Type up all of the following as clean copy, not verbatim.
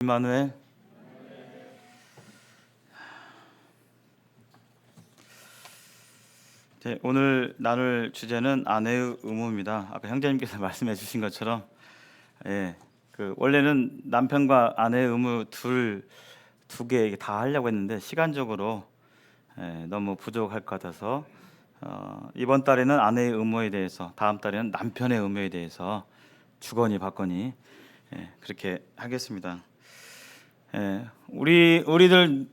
임마누엘. 오늘 나눌 주제는 아내의 의무입니다. 아까 형제님께서 말씀해 주신 것처럼 원래는 남편과 아내의 의무 두 개 다 하려고 했는데 시간적으로 너무 부족할 것 같아서 이번 달에는 아내의 의무에 대해서, 다음 달에는 남편의 의무에 대해서 주거니 받거니 그렇게 하겠습니다. 우리들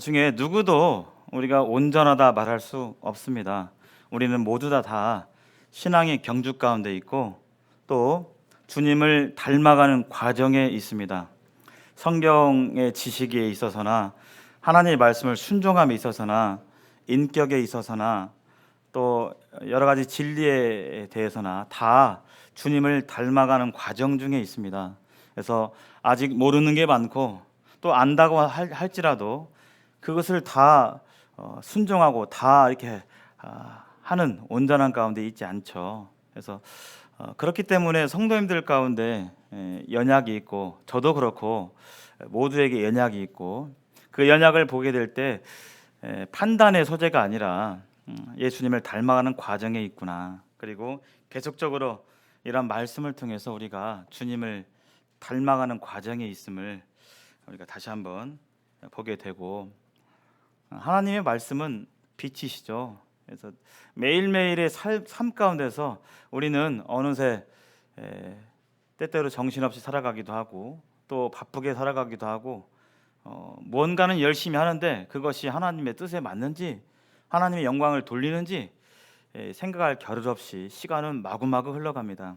중에 누구도 우리가 온전하다 말할 수 없습니다. 우리는 모두 다 신앙의 경주 가운데 있고 또 주님을 닮아가는 과정에 있습니다. 성경의 지식에 있어서나 하나님의 말씀을 순종함에 있어서나 인격에 있어서나 또 여러 가지 진리에 대해서나 다 주님을 닮아가는 과정 중에 있습니다. 그래서 아직 모르는 게 많고 또 안다고 할지라도 그것을 다 순종하고 다 이렇게 하는 온전한 가운데 있지 않죠. 그래서 그렇기 때문에 성도님들 가운데 연약이 있고, 저도 그렇고 모두에게 연약이 있고, 그 연약을 보게 될 때 판단의 소재가 아니라 예수님을 닮아가는 과정에 있구나. 그리고 계속적으로 이런 말씀을 통해서 우리가 주님을 닮아가는 과정에 있음을 우리가 다시 한번 보게 되고, 하나님의 말씀은 빛이시죠. 그래서 매일매일의 삶 가운데서 우리는 어느새 때때로 정신없이 살아가기도 하고 또 바쁘게 살아가기도 하고 무언가는 열심히 하는데 그것이 하나님의 뜻에 맞는지, 하나님의 영광을 돌리는지 생각할 겨를 없이 시간은 마구마구 흘러갑니다.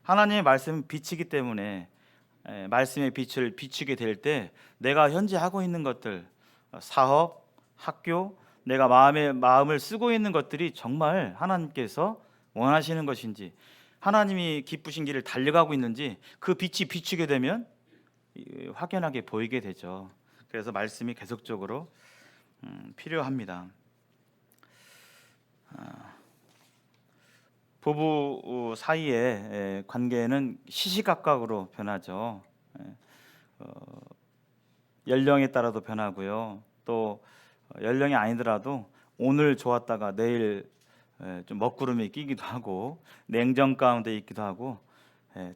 하나님의 말씀은 빛이기 때문에 말씀의 빛을 비추게 될 때 내가 현재 하고 있는 것들, 사업, 학교, 내가 마음을 쓰고 있는 것들이 정말 하나님께서 원하시는 것인지, 하나님이 기쁘신 길을 달려가고 있는지 그 빛이 비추게 되면 확연하게 보이게 되죠. 그래서 말씀이 계속적으로 필요합니다. 부부 사이의 관계는 시시각각으로 변하죠. 연령에 따라도 변하고요. 또 연령이 아니더라도 오늘 좋았다가 내일 좀 먹구름이 끼기도 하고 냉정 가운데 있기도 하고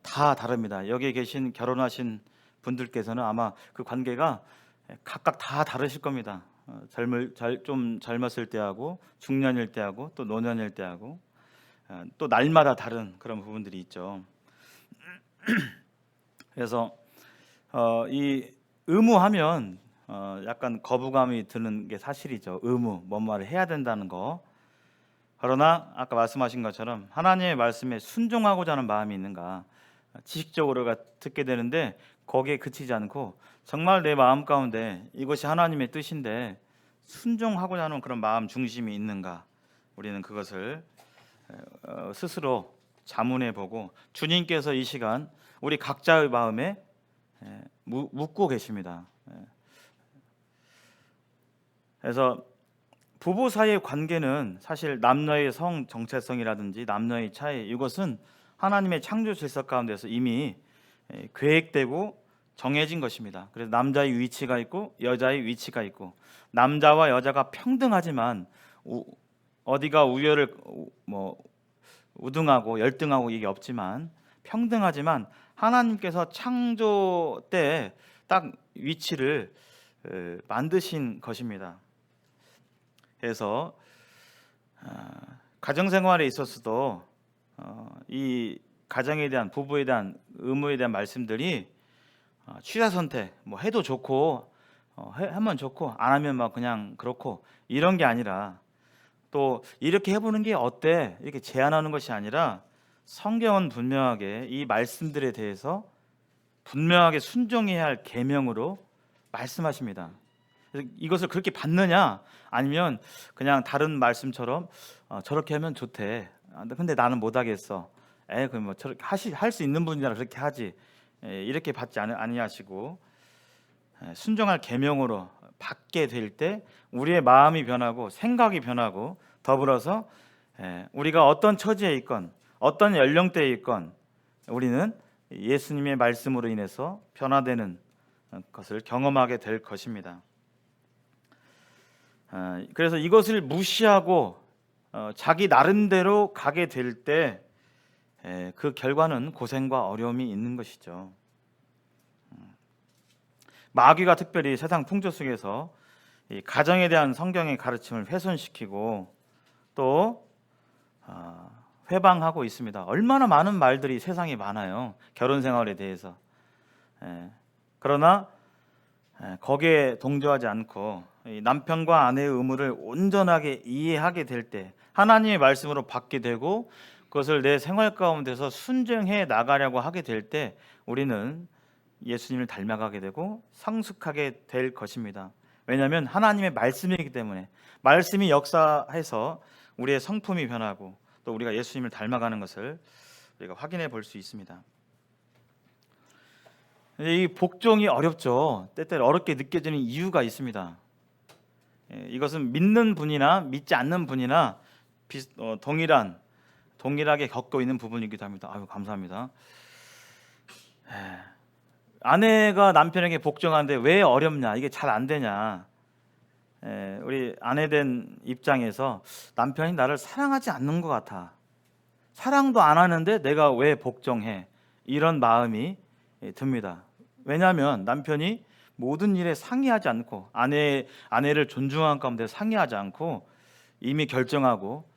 다 다릅니다. 여기 계신 결혼하신 분들께서는 아마 그 관계가 각각 다 다르실 겁니다. 좀 젊었을 때하고 중년일 때하고 또 노년일 때하고 또 날마다 다른 그런 부분들이 있죠. 그래서 이 의무하면 약간 거부감이 드는 게 사실이죠. 의무, 뭔 말을 해야 된다는 거. 그러나 아까 말씀하신 것처럼 하나님의 말씀에 순종하고자 하는 마음이 있는가, 지식적으로가 듣게 되는데 거기에 그치지 않고 정말 내 마음 가운데 이것이 하나님의 뜻인데 순종하고자 하는 그런 마음 중심이 있는가, 우리는 그것을 스스로 자문해 보고 주님께서 이 시간 우리 각자의 마음에 묻고 계십니다. 그래서 부부 사이의 관계는 사실 남녀의 성 정체성이라든지 남녀의 차이, 이것은 하나님의 창조 질서 가운데서 이미 계획되고 정해진 것입니다. 그래서 남자의 위치가 있고 여자의 위치가 있고, 남자와 여자가 평등하지만 어디가 우등하고 열등하고 이게 없지만 평등하지만 하나님께서 창조 때 딱 위치를 만드신 것입니다. 그래서 가정생활에 있어서도 이 가정에 대한, 부부에 대한 의무에 대한 말씀들이 취사 선택, 뭐 해도 좋고 하면 좋고 안 하면 막 그냥 그렇고 이런 게 아니라, 또 이렇게 해보는 게 어때 이렇게 제안하는 것이 아니라 성경은 분명하게 이 말씀들에 대해서 분명하게 순종해야 할 계명으로 말씀하십니다. 그래서 이것을 그렇게 받느냐, 아니면 그냥 다른 말씀처럼 저렇게 하면 좋대, 근데 나는 못하겠어, 그럼 뭐 저렇게 할 수 있는 분이라 그렇게 하지, 이렇게 받지 아니하시고 순종할 계명으로 받게 될 때 우리의 마음이 변하고 생각이 변하고, 더불어서 우리가 어떤 처지에 있건 어떤 연령대에 있건 우리는 예수님의 말씀으로 인해서 변화되는 것을 경험하게 될 것입니다. 그래서 이것을 무시하고 자기 나름대로 가게 될 때 그 결과는 고생과 어려움이 있는 것이죠. 마귀가 특별히 세상 풍조 속에서 이 가정에 대한 성경의 가르침을 훼손시키고 또 회방하고 있습니다. 얼마나 많은 말들이 세상에 많아요. 결혼 생활에 대해서. 그러나 거기에 동조하지 않고 이 남편과 아내의 의무를 온전하게 이해하게 될 때 하나님의 말씀으로 받게 되고 그것을 내 생활 가운데서 순종해 나가려고 하게 될 때 우리는 예수님을 닮아가게 되고 성숙하게 될 것입니다. 왜냐하면 하나님의 말씀이기 때문에 말씀이 역사해서 우리의 성품이 변하고 또 우리가 예수님을 닮아가는 것을 우리가 확인해 볼 수 있습니다. 이 복종이 어렵죠. 때때로 어렵게 느껴지는 이유가 있습니다. 이것은 믿는 분이나 믿지 않는 분이나 동일하게 겪고 있는 부분이기도 합니다. 아유, 감사합니다. 아내가 남편에게 복종하는데 왜 어렵냐, 이게 잘 안 되냐. 우리 아내된 입장에서 남편이 나를 사랑하지 않는 것 같아. 사랑도 안 하는데 내가 왜 복종해? 이런 마음이 듭니다. 왜냐하면 남편이 모든 일에 상의하지 않고 아내를 존중하는 가운데 상의하지 않고 이미 결정하고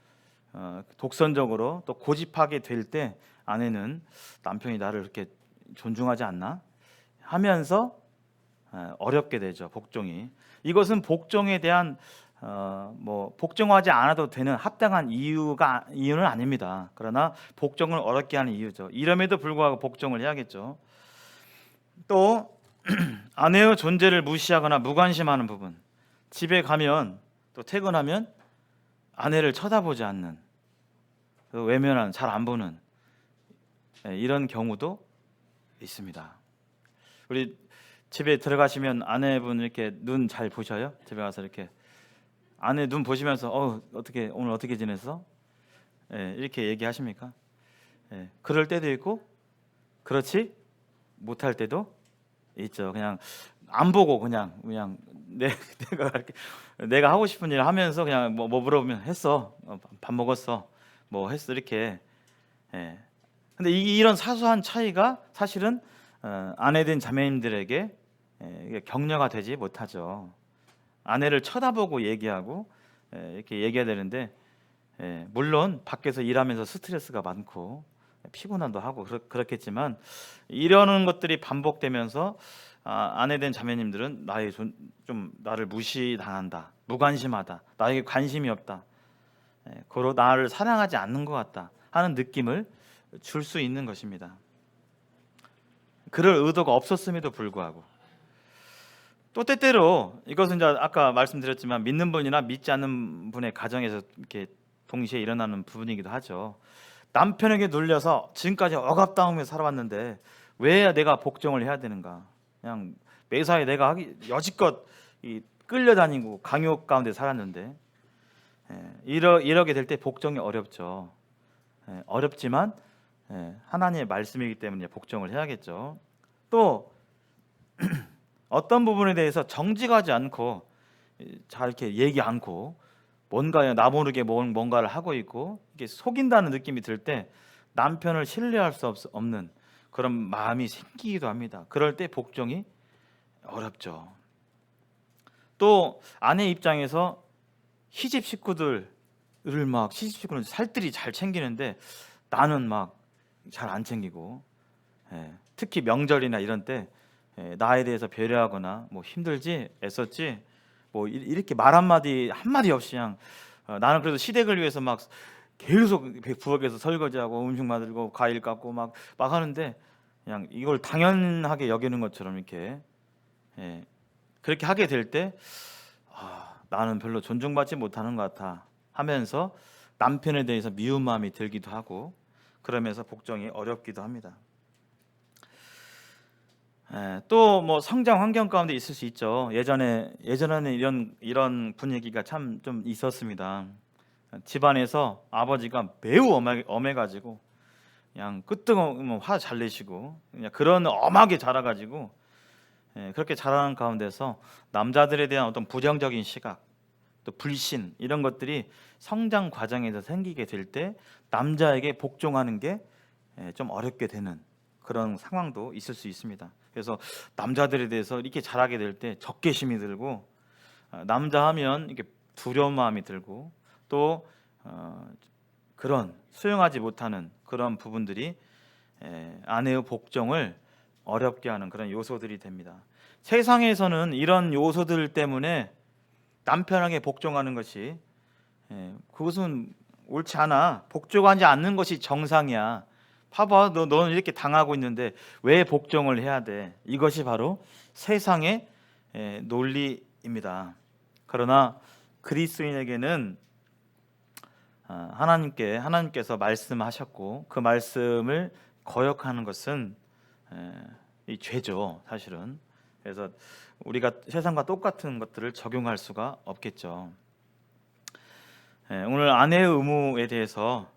독선적으로 또 고집하게 될 때 아내는 남편이 나를 그렇게 존중하지 않나 하면서 어렵게 되죠. 복종이. 이것은 복종에 대한 복종하지 않아도 되는 합당한 이유는 아닙니다. 그러나 복종을 어렵게 하는 이유죠. 이름에도 불구하고 복종을 해야겠죠. 또 아내의 존재를 무시하거나 무관심하는 부분, 집에 가면 또 퇴근하면 아내를 쳐다보지 않는, 외면하는, 잘 안 보는 이런 경우도 있습니다. 우리 집에 들어가시면 아내분 이렇게 눈 잘 보셔요? 집에 가서 이렇게 아내 눈 보시면서 오늘 어떻게 지냈어? 이렇게 얘기하십니까? 그럴 때도 있고 그렇지 못할 때도 있죠. 그냥 안 보고 그냥 내가 하고 싶은 일 하면서 그냥 뭐 물어보면 했어, 밥 먹었어, 뭐 했어, 이렇게. 근데 이런 사소한 차이가 사실은 아내된 자매님들에게 격려가 되지 못하죠. 아내를 쳐다보고 얘기하고 이렇게 얘기해야 되는데 물론 밖에서 일하면서 스트레스가 많고 피곤함도 하고 그렇겠지만 이러는 것들이 반복되면서 아내된 자매님들은 나를 무시당한다, 무관심하다, 나에게 관심이 없다, 고로 나를 사랑하지 않는 것 같다 하는 느낌을 줄 수 있는 것입니다. 그럴 의도가 없었음에도 불구하고 또 때때로 이것은 이제 아까 말씀드렸지만 믿는 분이나 믿지 않는 분의 가정에서 이렇게 동시에 일어나는 부분이기도 하죠. 남편에게 눌려서 지금까지 억압당하며 살아왔는데 왜 내가 복종을 해야 되는가? 그냥 매사에 내가 여지껏 끌려다니고 강요 가운데 살았는데 이러게 될 때 복종이 어렵죠. 어렵지만 하나님의 말씀이기 때문에 복종을 해야겠죠. 또 어떤 부분에 대해서 정직하지 않고 잘 이렇게 얘기 않고 나 모르게 뭔가를 하고 있고 이게 속인다는 느낌이 들 때 남편을 신뢰할 수 없는 그런 마음이 생기기도 합니다. 그럴 때 복종이 어렵죠. 또 아내 입장에서 시집 식구들 살뜰히 잘 챙기는데 나는 막 잘 안 챙기고 특히 명절이나 이런 때 나에 대해서 배려하거나 뭐 힘들지 애썼지 뭐 이렇게 말 한마디 없이 그냥 나는 그래도 시댁을 위해서 막 계속 부엌에서 설거지하고 음식 만들고 과일 깎고 막 하는데 그냥 이걸 당연하게 여기는 것처럼 이렇게 그렇게 하게 될 때 나는 별로 존중받지 못하는 것 같아 하면서 남편에 대해서 미운 마음이 들기도 하고 그러면서 복종이 어렵기도 합니다. 또 뭐 성장 환경 가운데 있을 수 있죠. 예전에는 이런 분위기가 참 좀 있었습니다. 집안에서 아버지가 매우 엄해가지고 그냥 끄떡없는 화 잘 내시고 그냥 그런 엄하게 자라가지고 그렇게 자라는 가운데서 남자들에 대한 어떤 부정적인 시각, 또 불신 이런 것들이 성장 과정에서 생기게 될 때 남자에게 복종하는 게 좀 어렵게 되는 그런 상황도 있을 수 있습니다. 그래서 남자들에 대해서 이렇게 자라게 될 때 적개심이 들고 남자 하면 이렇게 두려운 마음이 들고 또 그런 수용하지 못하는 그런 부분들이 아내의 복종을 어렵게 하는 그런 요소들이 됩니다. 세상에서는 이런 요소들 때문에 남편에게 복종하는 것이 그것은 옳지 않아. 복종하지 않는 것이 정상이야. 봐봐, 너는 이렇게 당하고 있는데 왜 복종을 해야 돼? 이것이 바로 세상의 논리입니다. 그러나 그리스도인에게는 하나님께서 말씀하셨고 그 말씀을 거역하는 것은 이 죄죠, 사실은. 그래서 우리가 세상과 똑같은 것들을 적용할 수가 없겠죠. 오늘 아내의 의무에 대해서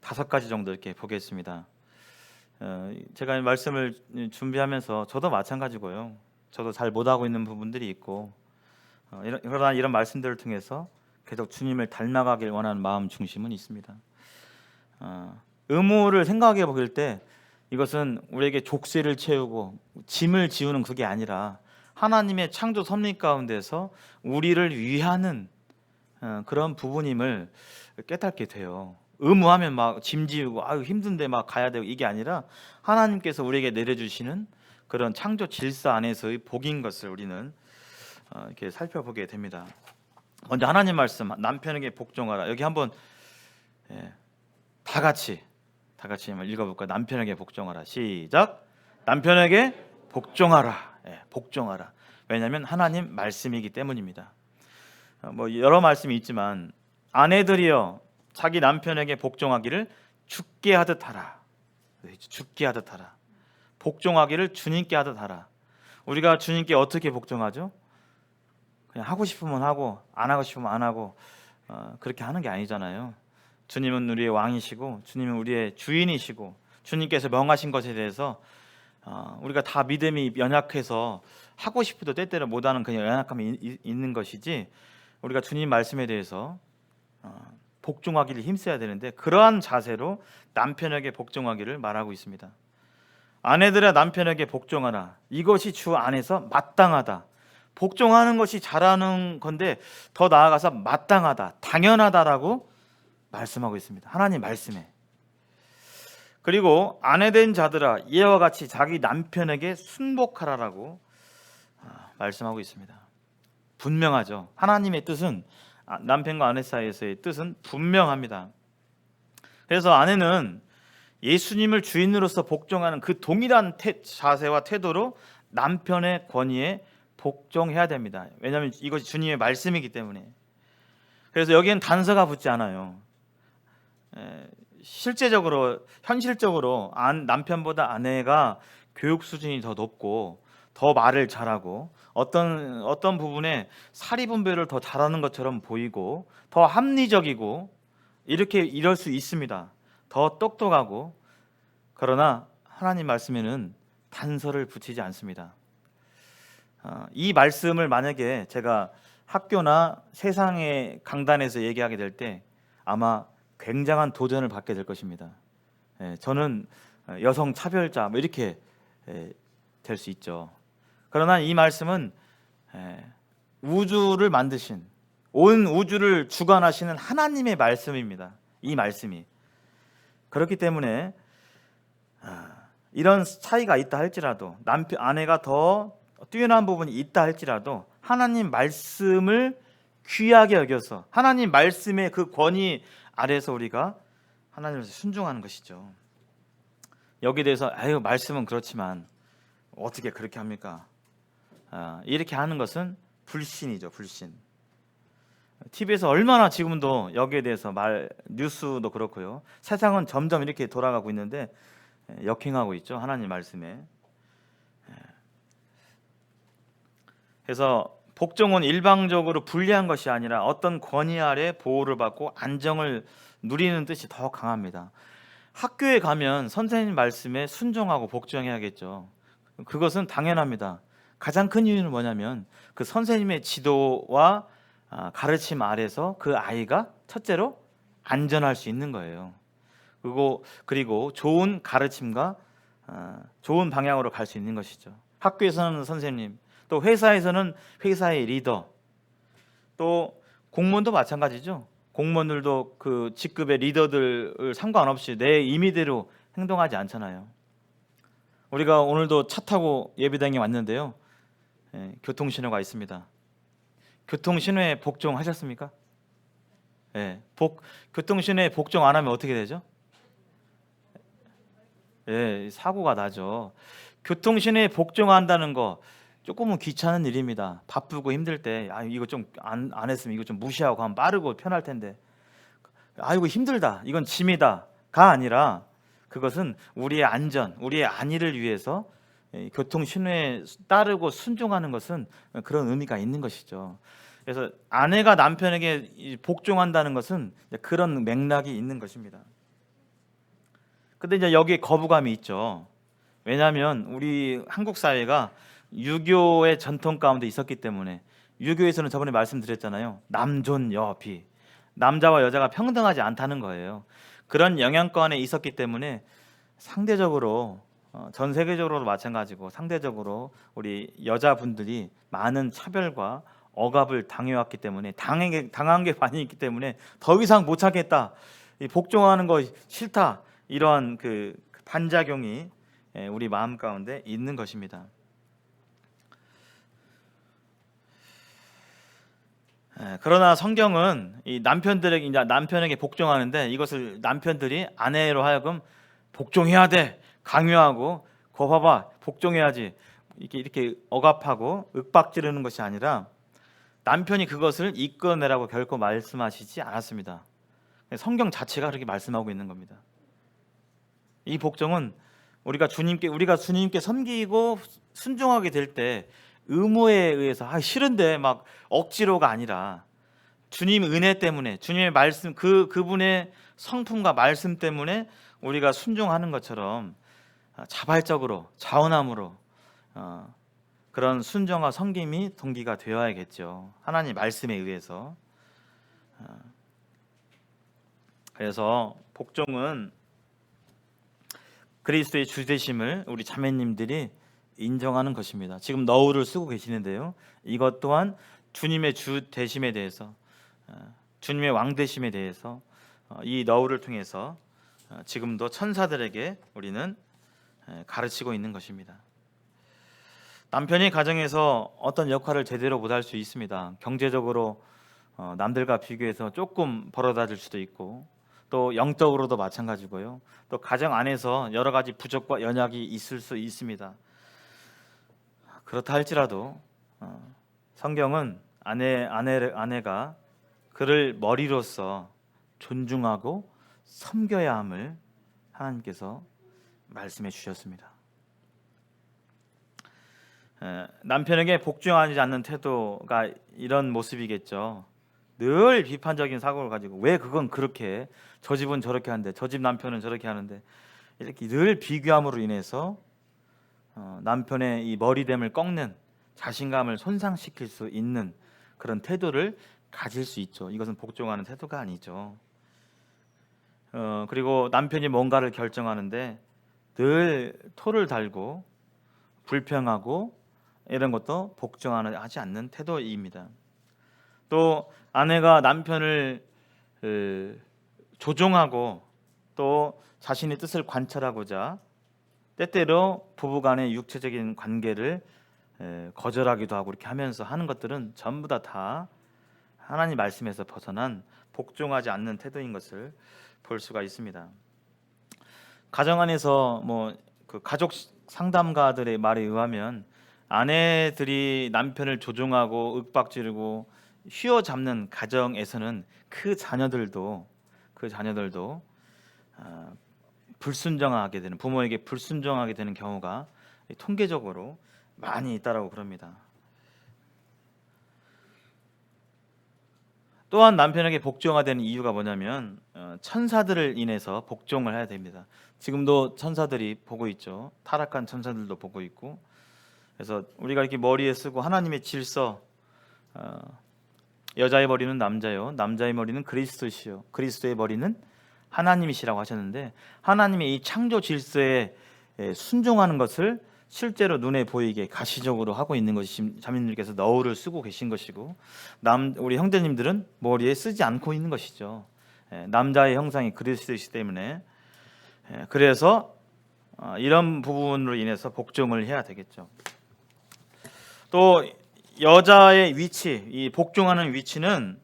5가지 정도 이렇게 보겠습니다. 제가 이 말씀을 준비하면서 저도 마찬가지고요. 저도 잘 못하고 있는 부분들이 있고 그러나 이런 말씀들을 통해서 계속 주님을 닮아가길 원하는 마음 중심은 있습니다. 의무를 생각해 볼 때 이것은 우리에게 족쇄를 채우고 짐을 지우는 그게 아니라 하나님의 창조 섭리 가운데서 우리를 위하는 그런 부분임을 깨닫게 돼요. 의무하면 막 짐 지우고 아유 힘든데 막 가야 되고 이게 아니라 하나님께서 우리에게 내려주시는 그런 창조 질서 안에서의 복인 것을 우리는 이렇게 살펴보게 됩니다. 먼저 하나님 말씀, 남편에게 복종하라. 여기 한번 다 같이 한번 읽어볼까요? 남편에게 복종하라. 시작. 남편에게 복종하라. 복종하라. 왜냐하면 하나님 말씀이기 때문입니다. 뭐 여러 말씀이 있지만 아내들이여 자기 남편에게 복종하기를 죽게 하듯 하라. 죽게 하듯 하라. 복종하기를 주님께 하듯 하라. 우리가 주님께 어떻게 복종하죠? 그냥 하고 싶으면 하고 안 하고 싶으면 안 하고 그렇게 하는 게 아니잖아요. 주님은 우리의 왕이시고 주님은 우리의 주인이시고 주님께서 명하신 것에 대해서 우리가 다 믿음이 연약해서 하고 싶어도 때때로 못하는 그냥 연약함이 있는 것이지 우리가 주님 말씀에 대해서 복종하기를 힘써야 되는데 그러한 자세로 남편에게 복종하기를 말하고 있습니다. 아내들아 남편에게 복종하라. 이것이 주 안에서 마땅하다. 복종하는 것이 잘하는 건데 더 나아가서 마땅하다, 당연하다라고 말씀하고 있습니다. 하나님 말씀에. 그리고 아내된 자들아 이와 같이 자기 남편에게 순복하라라고 말씀하고 있습니다. 분명하죠. 하나님의 뜻은 남편과 아내 사이에서의 뜻은 분명합니다. 그래서 아내는 예수님을 주인으로서 복종하는 그 동일한 자세와 태도로 남편의 권위에 복종해야 됩니다. 왜냐하면 이것이 주님의 말씀이기 때문에. 그래서 여기엔 단서가 붙지 않아요. 실제적으로 현실적으로 남편보다 아내가 교육 수준이 더 높고 더 말을 잘하고 어떤 부분에 사리분별을 더 잘하는 것처럼 보이고 더 합리적이고 이럴 수 있습니다. 더 똑똑하고. 그러나 하나님 말씀에는 단서를 붙이지 않습니다. 이 말씀을 만약에 제가 학교나 세상의 강단에서 얘기하게 될 때 아마 굉장한 도전을 받게 될 것입니다. 저는 여성 차별자 뭐 이렇게 될 수 있죠. 그러나 이 말씀은 우주를 만드신 온 우주를 주관하시는 하나님의 말씀입니다. 이 말씀이. 그렇기 때문에 이런 차이가 있다 할지라도 아내가 더 뛰어난 부분이 있다 할지라도 하나님 말씀을 귀하게 여겨서 하나님 말씀의 그 권위 아래서 우리가 하나님을 순종하는 것이죠. 여기에 대해서 말씀은 그렇지만 어떻게 그렇게 합니까? 이렇게 하는 것은 불신이죠. 불신. TV에서 얼마나 지금도 여기에 대해서 뉴스도 그렇고요. 세상은 점점 이렇게 돌아가고 있는데 역행하고 있죠. 하나님 말씀에. 그래서 복종은 일방적으로 불리한 것이 아니라 어떤 권위 아래 보호를 받고 안정을 누리는 뜻이 더 강합니다. 학교에 가면 선생님 말씀에 순종하고 복종해야겠죠. 그것은 당연합니다. 가장 큰 이유는 뭐냐면 그 선생님의 지도와 가르침 아래서 그 아이가 첫째로 안전할 수 있는 거예요. 그리고 좋은 가르침과 좋은 방향으로 갈 수 있는 것이죠. 학교에서는 선생님, 또 회사에서는 회사의 리더, 또 공무원도 마찬가지죠. 공무원들도 그 직급의 리더들을 상관없이 내 임의대로 행동하지 않잖아요. 우리가 오늘도 차 타고 예배당에 왔는데요. 교통신호가 있습니다. 교통신호에 복종하셨습니까? 교통신호에 복종 안 하면 어떻게 되죠? 사고가 나죠. 교통신호에 복종한다는 거 조금은 귀찮은 일입니다. 바쁘고 힘들 때 이거 좀 안 했으면 이거 좀 무시하고 하면 빠르고 편할 텐데 이거 힘들다, 이건 짐이다가 아니라 그것은 우리의 안전, 우리의 안위를 위해서 교통신호에 따르고 순종하는 것은 그런 의미가 있는 것이죠. 그래서 아내가 남편에게 복종한다는 것은 그런 맥락이 있는 것입니다. 근데 이제 여기에 거부감이 있죠. 왜냐하면 우리 한국 사회가 유교의 전통 가운데 있었기 때문에, 유교에서는 저번에 말씀드렸잖아요. 남존여비, 남자와 여자가 평등하지 않다는 거예요. 그런 영향권에 있었기 때문에 상대적으로 전 세계적으로도 마찬가지고 상대적으로 우리 여자분들이 많은 차별과 억압을 당해왔기 때문에 당한 게 많이 있기 때문에 더 이상 못 참겠다, 복종하는 거 싫다, 이러한 그 반작용이 우리 마음 가운데 있는 것입니다. 그러나 성경은 이 남편에게 복종하는데 이것을 남편들이 아내로 하여금 복종해야 돼 강요하고, 거 봐봐 복종해야지 이렇게 억압하고 윽박지르는 것이 아니라 남편이 그것을 이끌어내라고 결코 말씀하시지 않았습니다. 성경 자체가 그렇게 말씀하고 있는 겁니다. 이 복종은 우리가 주님께 섬기고 순종하게 될 때 의무에 의해서 싫은데 막 억지로가 아니라 주님 은혜 때문에, 주님의 말씀, 그분의 성품과 말씀 때문에 우리가 순종하는 것처럼 자발적으로 자원함으로 그런 순종과 섬김이 동기가 되어야겠죠. 하나님 말씀에 의해서. 그래서 복종은 그리스도의 주 되심을 우리 자매님들이 인정하는 것입니다. 지금 너울을 쓰고 계시는데요. 이것 또한 주님의 주 되심에 대해서, 주님의 왕 되심에 대해서 이 너울을 통해서 지금도 천사들에게 우리는 가르치고 있는 것입니다. 남편이 가정에서 어떤 역할을 제대로 못할 수 있습니다. 경제적으로 남들과 비교해서 조금 벌어다질 수도 있고, 또 영적으로도 마찬가지고요. 또 가정 안에서 여러 가지 부족과 연약이 있을 수 있습니다. 그렇다 할지라도 성경은 아내가 그를 머리로서 존중하고 섬겨야 함을 하나님께서 말씀해 주셨습니다. 남편에게 복종하지 않는 태도가 이런 모습이겠죠. 늘 비판적인 사고를 가지고 왜 그건 그렇게 해? 저 집은 저렇게 하는데 저 집 남편은 저렇게 하는데, 이렇게 늘 비교함으로 인해서 남편의 이 머리됨을 꺾는, 자신감을 손상시킬 수 있는 그런 태도를 가질 수 있죠. 이것은 복종하는 태도가 아니죠. 그리고 남편이 뭔가를 결정하는데 늘 토를 달고 불평하고 이런 것도 복종하지 않는 태도입니다. 또 아내가 남편을 조종하고 또 자신의 뜻을 관철하고자 때때로 부부간의 육체적인 관계를 거절하기도 하고 이렇게 하면서 하는 것들은 전부 다 하나님 말씀에서 벗어난 복종하지 않는 태도인 것을 볼 수가 있습니다. 가정 안에서 그 가족 상담가들의 말에 의하면 아내들이 남편을 조종하고 윽박지르고 휘어잡는 가정에서는 그 자녀들도 불순종하게 되는, 부모에게 불순종하게 되는 경우가 통계적으로 많이 있다라고 그럽니다. 또한 남편에게 복종해야 되는 이유가 뭐냐면 천사들을 인해서 복종을 해야 됩니다. 지금도 천사들이 보고 있죠. 타락한 천사들도 보고 있고. 그래서 우리가 이렇게 머리에 쓰고 하나님의 질서, 여자의 머리는 남자요, 남자의 머리는 그리스도시요, 그리스도의 머리는 하나님이시라고 하셨는데, 하나님의 이 창조 질서에 순종하는 것을 실제로 눈에 보이게 가시적으로 하고 있는 것이 자매님들께서 너울을 쓰고 계신 것이고, 우리 형제님들은 머리에 쓰지 않고 있는 것이죠. 남자의 형상이 그리스도이기 때문에, 그래서 이런 부분으로 인해서 복종을 해야 되겠죠. 또 여자의 위치, 이 복종하는 위치는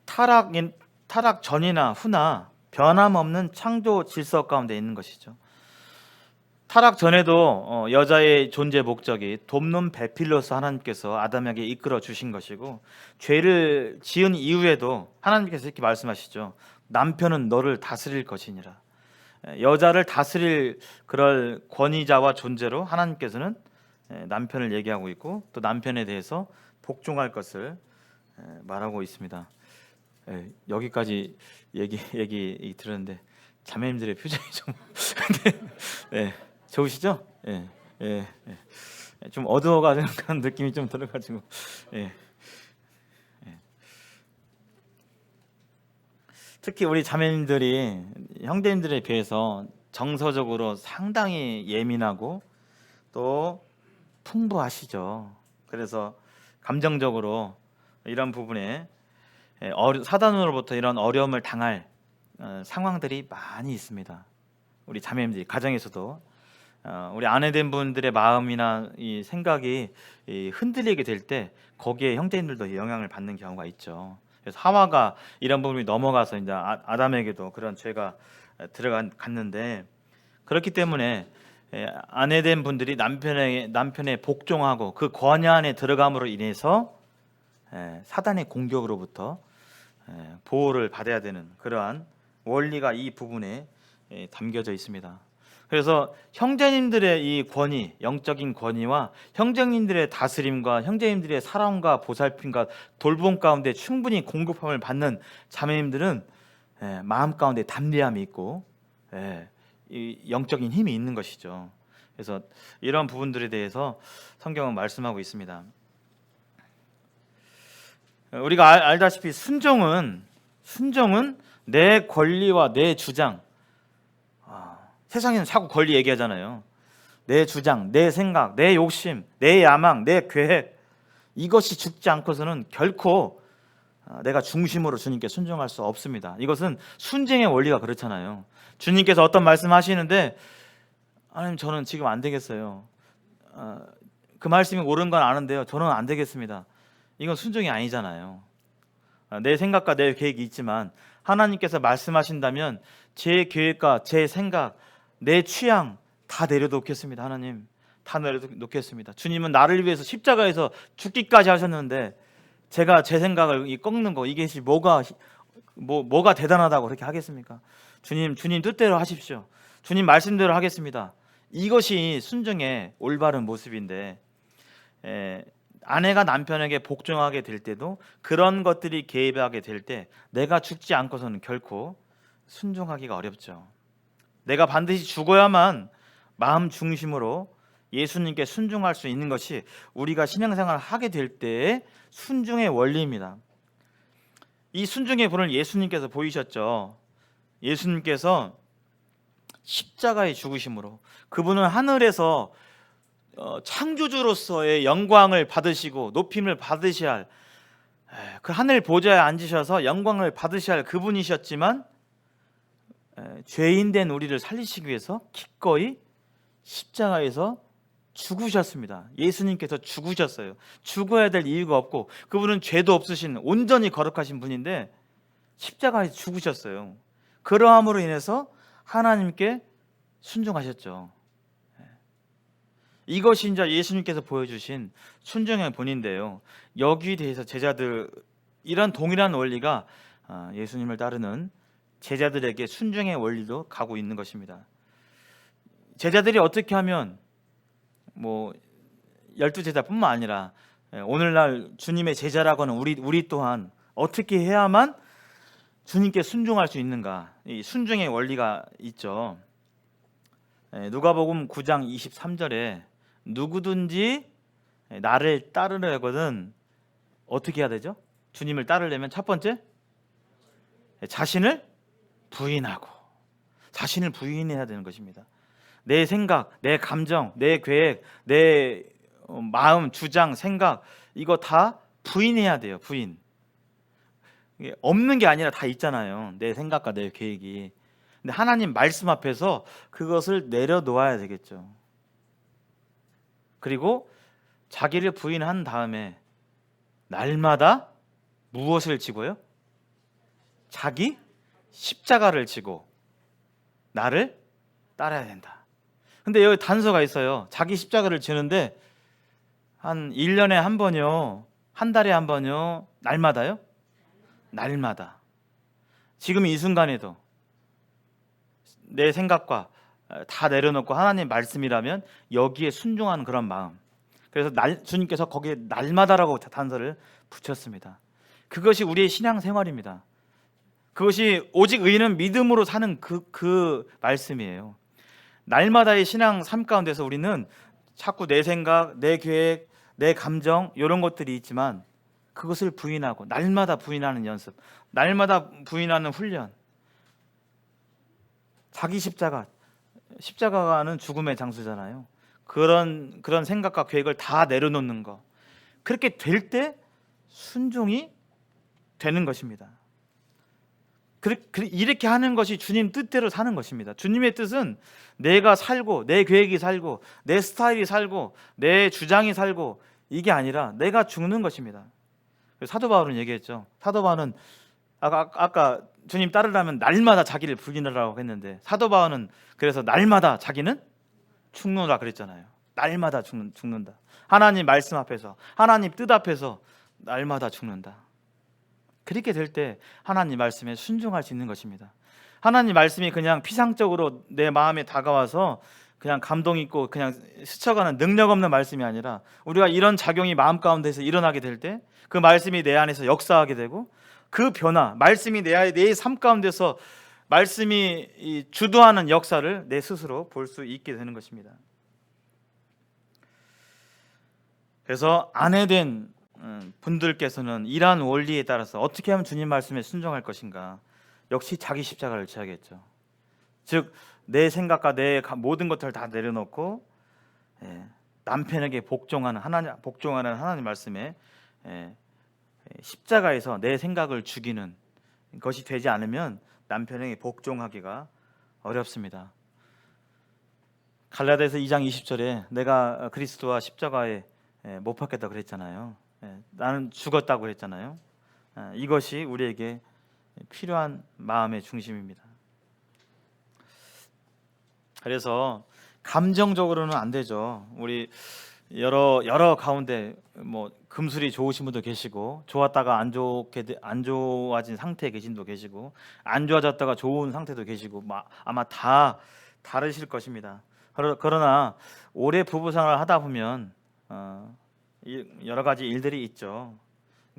타락 전이나 후나 변함없는 창조 질서 가운데 있는 것이죠. 타락 전에도 여자의 존재 목적이 돕는 배필로서 하나님께서 아담에게 이끌어 주신 것이고, 죄를 지은 이후에도 하나님께서 이렇게 말씀하시죠. 남편은 너를 다스릴 것이니라. 여자를 다스릴 그럴 권위자와 존재로 하나님께서는 남편을 얘기하고 있고, 또 남편에 대해서 복종할 것을 말하고 있습니다. 여기까지 얘기 들었는데 자매님들의 표정이 좀 네, 좋으시죠? 좀 어두워가는 그런 느낌이 좀 들어가지고, 특히 우리 자매님들이 형제님들에 비해서 정서적으로 상당히 예민하고 또 풍부하시죠. 그래서 감정적으로 이런 부분에 사단으로부터 이런 어려움을 당할 상황들이 많이 있습니다. 우리 자매님들이 가정에서도 우리 아내된 분들의 마음이나 이 생각이 흔들리게 될 때 거기에 형제님들도 영향을 받는 경우가 있죠. 그래서 하와가 이런 부분이 넘어가서 이제 아담에게도 그런 죄가 들어갔는데, 그렇기 때문에 아내된 분들이 남편의 복종하고 그 권위 안에 들어감으로 인해서 사단의 공격으로부터 보호를 받아야 되는 그러한 원리가 이 부분에 담겨져 있습니다. 그래서 형제님들의 이 권위, 영적인 권위와 형제님들의 다스림과 형제님들의 사랑과 보살핌과 돌봄 가운데 충분히 공급함을 받는 자매님들은 마음 가운데 담대함이 있고 이 영적인 힘이 있는 것이죠. 그래서 이런 부분들에 대해서 성경은 말씀하고 있습니다. 우리가 알다시피 순종은 내 권리와 내 주장, 세상에는 자꾸 권리 얘기하잖아요. 내 주장, 내 생각, 내 욕심, 내 야망, 내 계획, 이것이 죽지 않고서는 결코 내가 중심으로 주님께 순종할 수 없습니다. 이것은 순종의 원리가 그렇잖아요. 주님께서 어떤 말씀하시는데 하나님 저는 지금 안 되겠어요. 그 말씀이 옳은 건 아는데요. 저는 안 되겠습니다. 이건 순종이 아니잖아요. 내 생각과 내 계획이 있지만 하나님께서 말씀하신다면 제 계획과 제 생각, 내 취향 다 내려놓겠습니다. 하나님 다 내려놓겠습니다. 주님은 나를 위해서 십자가에서 죽기까지 하셨는데 제가 제 생각을 꺾는 거, 이게 뭐가 대단하다고 그렇게 하겠습니까? 주님 뜻대로 하십시오. 주님 말씀대로 하겠습니다. 이것이 순종의 올바른 모습인데, 아내가 남편에게 복종하게 될 때도 그런 것들이 개입하게 될 때 내가 죽지 않고서는 결코 순종하기가 어렵죠. 내가 반드시 죽어야만 마음 중심으로 예수님께 순종할 수 있는 것이 우리가 신앙생활을 하게 될 때의 순종의 원리입니다. 이 순종의 본을 예수님께서 보이셨죠. 예수님께서 십자가의 죽으심으로 그분은 하늘에서 창조주로서의 영광을 받으시고 높임을 받으셔야 할, 그 하늘 보좌에 앉으셔서 영광을 받으셔야 할 그분이셨지만 죄인된 우리를 살리시기 위해서 기꺼이 십자가에서 죽으셨습니다. 예수님께서 죽으셨어요. 죽어야 될 이유가 없고 그분은 죄도 없으신 온전히 거룩하신 분인데 십자가에서 죽으셨어요. 그러함으로 인해서 하나님께 순종하셨죠. 이것이 이제 예수님께서 보여주신 순종의 본인데요. 여기에 대해서 제자들, 이런 동일한 원리가 예수님을 따르는 제자들에게 순종의 원리도 가고 있는 것입니다. 제자들이 어떻게 하면 12제자뿐만 아니라 오늘날 주님의 제자라고 하는 우리 또한 어떻게 해야만 주님께 순종할 수 있는가? 이 순종의 원리가 있죠. 누가복음 9장 23절에 누구든지 나를 따르려거든 어떻게 해야 되죠? 주님을 따르려면 첫 번째 자신을 부인하고, 자신을 부인해야 되는 것입니다. 내 생각, 내 감정, 내 계획, 내 마음, 주장, 생각, 이거 다 부인해야 돼요. 부인. 이게 없는 게 아니라 다 있잖아요. 내 생각과 내 계획이. 근데 하나님 말씀 앞에서 그것을 내려놓아야 되겠죠. 그리고 자기를 부인한 다음에 날마다 무엇을 지고요? 자기 십자가를 지고 나를 따라야 된다. 근데 여기 단서가 있어요. 자기 십자가를 지는데 한 1년에 한 번요, 한 달에 한 번요, 날마다요? 날마다. 지금 이 순간에도 내 생각과 다 내려놓고 하나님 말씀이라면 여기에 순종하는 그런 마음. 그래서 주님께서 거기에 날마다라고 단서를 붙였습니다. 그것이 우리의 신앙생활입니다. 그것이 오직 의인은 믿음으로 사는 그 말씀이에요. 날마다의 신앙 삶 가운데서 우리는 자꾸 내 생각, 내 계획, 내 감정 이런 것들이 있지만 그것을 부인하고 날마다 부인하는 연습, 날마다 부인하는 훈련. 자기 십자가는 죽음의 장소잖아요. 그런 생각과 계획을 다 내려놓는 거. 그렇게 될 때 순종이 되는 것입니다. 이렇게 하는 것이 주님 뜻대로 사는 것입니다. 주님의 뜻은 내가 살고, 내 계획이 살고, 내 스타일이 살고, 내 주장이 살고, 이게 아니라 내가 죽는 것입니다. 사도 바울은 얘기했죠. 사도 바울은 아까 주님 따르려면 날마다 자기를 부인하라고 했는데, 사도 바울은 그래서 날마다 자기는 죽는다 그랬잖아요. 날마다 죽는다. 하나님 말씀 앞에서, 하나님 뜻 앞에서 날마다 죽는다. 그렇게 될 때 하나님 말씀에 순종할 수 있는 것입니다. 하나님 말씀이 그냥 피상적으로 내 마음에 다가와서 그냥 감동 있고 그냥 스쳐가는 능력 없는 말씀이 아니라, 우리가 이런 작용이 마음 가운데서 일어나게 될 때 그 말씀이 내 안에서 역사하게 되고, 그 변화, 말씀이 내 삶 가운데서 말씀이 주도하는 역사를 내 스스로 볼 수 있게 되는 것입니다. 그래서 아내된 분들께서는 이러한 원리에 따라서 어떻게 하면 주님 말씀에 순종할 것인가? 역시 자기 십자가를 져야겠죠. 즉 내 생각과 내 모든 것들을 다 내려놓고 남편에게 복종하는 하나님 말씀에 십자가에서 내 생각을 죽이는 것이 되지 않으면 남편에게 복종하기가 어렵습니다. 갈라디아서 2장 20절에 내가 그리스도와 십자가에 못 박혔다 그랬잖아요. 나는 죽었다고 그랬잖아요. 이것이 우리에게 필요한 마음의 중심입니다. 그래서 감정적으로는 안 되죠. 우리 여러 가운데 뭐 금술이 좋으신 분도 계시고, 좋았다가 안 좋아진 상태에 계신 분도 계시고, 안 좋아졌다가 좋은 상태도 계시고, 아마 다 다르실 것입니다. 그러나 오래 부부 생활을 하다 보면 여러 가지 일들이 있죠.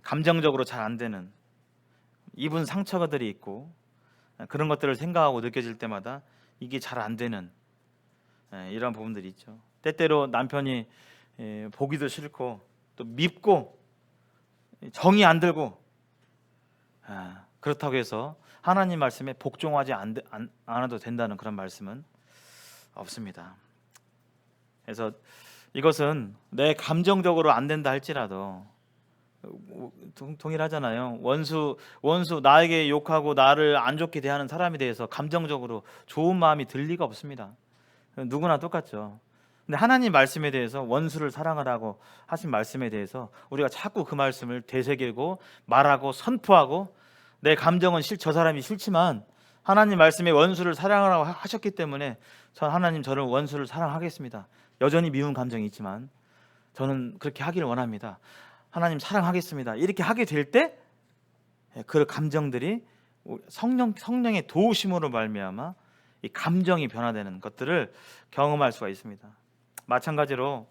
감정적으로 잘 안 되는, 입은 상처들이 있고, 그런 것들을 생각하고 느껴질 때마다 이게 잘 안 되는 이런 부분들이 있죠. 때때로 남편이 보기도 싫고 또 밉고 정이 안 들고, 그렇다고 해서 하나님 말씀에 복종하지 않아도 된다는 그런 말씀은 없습니다. 그래서 이것은 내 감정적으로 안 된다 할지라도 동일하잖아요. 원수 나에게 욕하고 나를 안 좋게 대하는 사람에 대해서 감정적으로 좋은 마음이 들 리가 없습니다. 누구나 똑같죠. 근데 하나님 말씀에 대해서 원수를 사랑하라고 하신 말씀에 대해서 우리가 자꾸 그 말씀을 되새기고 말하고 선포하고, 내 감정은 저 사람이 싫지만 하나님 말씀에 원수를 사랑하라고 하셨기 때문에 하나님 저를 원수를 사랑하겠습니다. 여전히 미운 감정이 있지만 저는 그렇게 하기를 원합니다. 하나님 사랑하겠습니다. 이렇게 하게 될 때 그 감정들이 성령의 도우심으로 말미암아 이 감정이 변화되는 것들을 경험할 수가 있습니다. 마찬가지로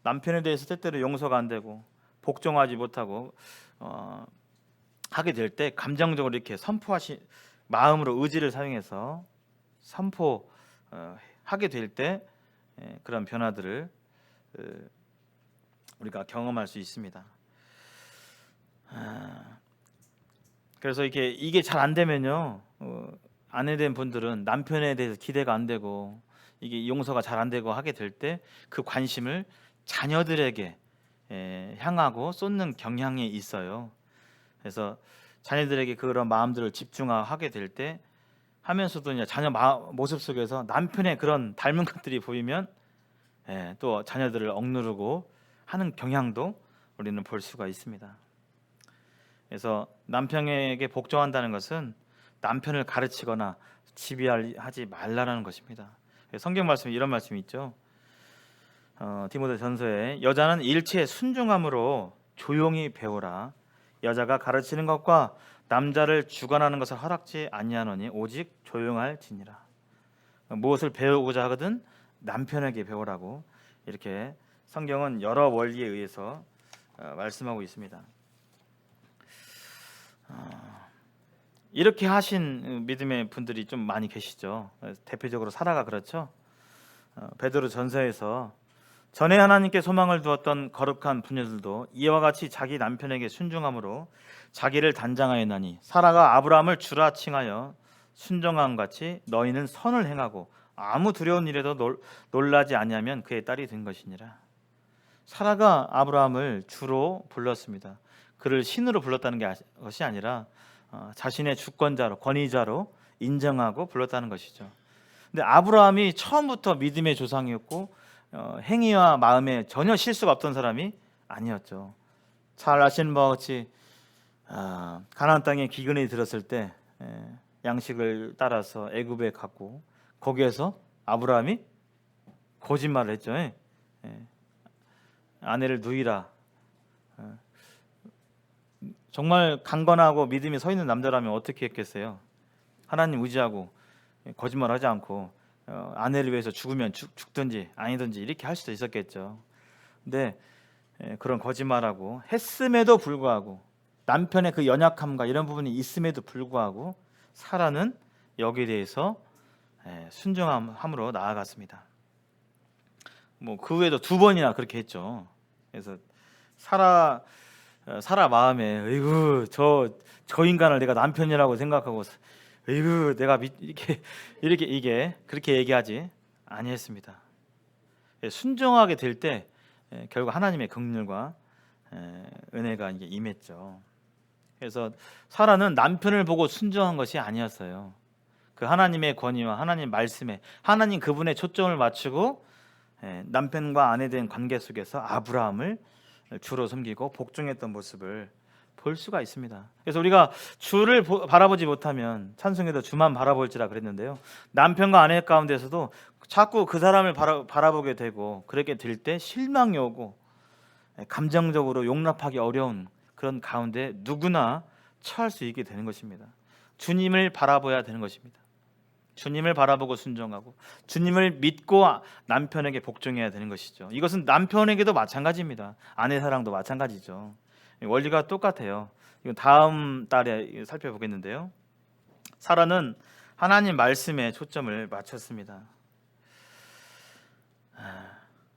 남편에 대해서 때때로 용서가 안 되고 복종하지 못하고 하게 될 때 감정적으로 이렇게 마음으로 의지를 사용해서 선포하게 될 때 그런 변화들을 우리가 경험할 수 있습니다. 그래서 이게 잘 안 되면요, 아내 된 분들은 남편에 대해서 기대가 안 되고 이게 용서가 잘 안 되고 하게 될 때 그 관심을 자녀들에게 향하고 쏟는 경향이 있어요. 그래서 자녀들에게 그런 마음들을 집중하게 될 때 하면서도 이제 자녀 모습 속에서 남편의 그런 닮은 것들이 보이면 또 자녀들을 억누르고 하는 경향도 우리는 볼 수가 있습니다. 그래서 남편에게 복종한다는 것은 남편을 가르치거나 지배하지 말라는 것입니다. 성경 말씀에 이런 말씀이 있죠. 디모데전서에 여자는 일체에 순종함으로 조용히 배우라. 여자가 가르치는 것과 남자를 주관하는 것을 허락지 아니하노니 오직 조용할지니라. 무엇을 배우고자 하거든 남편에게 배우라고 이렇게 성경은 여러 원리에 의해서 말씀하고 있습니다. 이렇게 하신 믿음의 분들이 좀 많이 계시죠. 대표적으로 사라가 그렇죠. 베드로 전서에서 전에 하나님께 소망을 두었던 거룩한 부녀들도 이와 같이 자기 남편에게 순종함으로 자기를 단장하였나니 사라가 아브라함을 주라 칭하여 순종함 같이 너희는 선을 행하고 아무 두려운 일에도 놀라지 아니하면 그의 딸이 된 것이니라. 사라가 아브라함을 주로 불렀습니다. 그를 신으로 불렀다는 것이 아니라 자신의 주권자로, 권위자로 인정하고 불렀다는 것이죠. 근데 아브라함이 처음부터 믿음의 조상이었고 행위와 마음에 전혀 실수가 없던 사람이 아니었죠. 잘 아시는 바와 같이 가나안 땅에 기근이 들었을 때 양식을 따라서 애굽에 갔고 거기에서 아브라함이 거짓말을 했죠. 아내를 누이라. 정말 강건하고 믿음이 서 있는 남자라면 어떻게 했겠어요? 하나님 의지하고 거짓말하지 않고 아내를 위해서 죽으면 죽든지 아니든지 이렇게 할 수도 있었겠죠. 근데 그런 거짓말하고 했음에도 불구하고 남편의 그 연약함과 이런 부분이 있음에도 불구하고 사라는 여기에 대해서 순종함으로 나아갔습니다. 뭐 그 외에도 2번이나 그렇게 했죠. 그래서 사라 마음에 어이구 저 인간을 내가 남편이라고 생각하고 어이구 내가 이게 그렇게 얘기하지 아니했습니다. 순종하게 될 때 결국 하나님의 긍휼과 은혜가 이제 임했죠. 그래서 사라는 남편을 보고 순종한 것이 아니었어요. 그 하나님의 권위와 하나님 말씀에 하나님 그분의 초점을 맞추고 남편과 아내 된 관계 속에서 아브라함을 주로 섬기고 복종했던 모습을 볼 수가 있습니다. 그래서 우리가 주를 바라보지 못하면 찬송에도 주만 바라볼지라 그랬는데요. 남편과 아내 가운데서도 자꾸 그 사람을 바라보게 되고 그렇게 될 때 실망이 오고 감정적으로 용납하기 어려운 그런 가운데 누구나 처할 수 있게 되는 것입니다. 주님을 바라봐야 되는 것입니다. 주님을 바라보고 순종하고 주님을 믿고 남편에게 복종해야 되는 것이죠. 이것은 남편에게도 마찬가지입니다. 아내 사랑도 마찬가지죠. 원리가 똑같아요. 이건 다음 달에 살펴보겠는데요. 사라는 하나님 말씀에 초점을 맞췄습니다.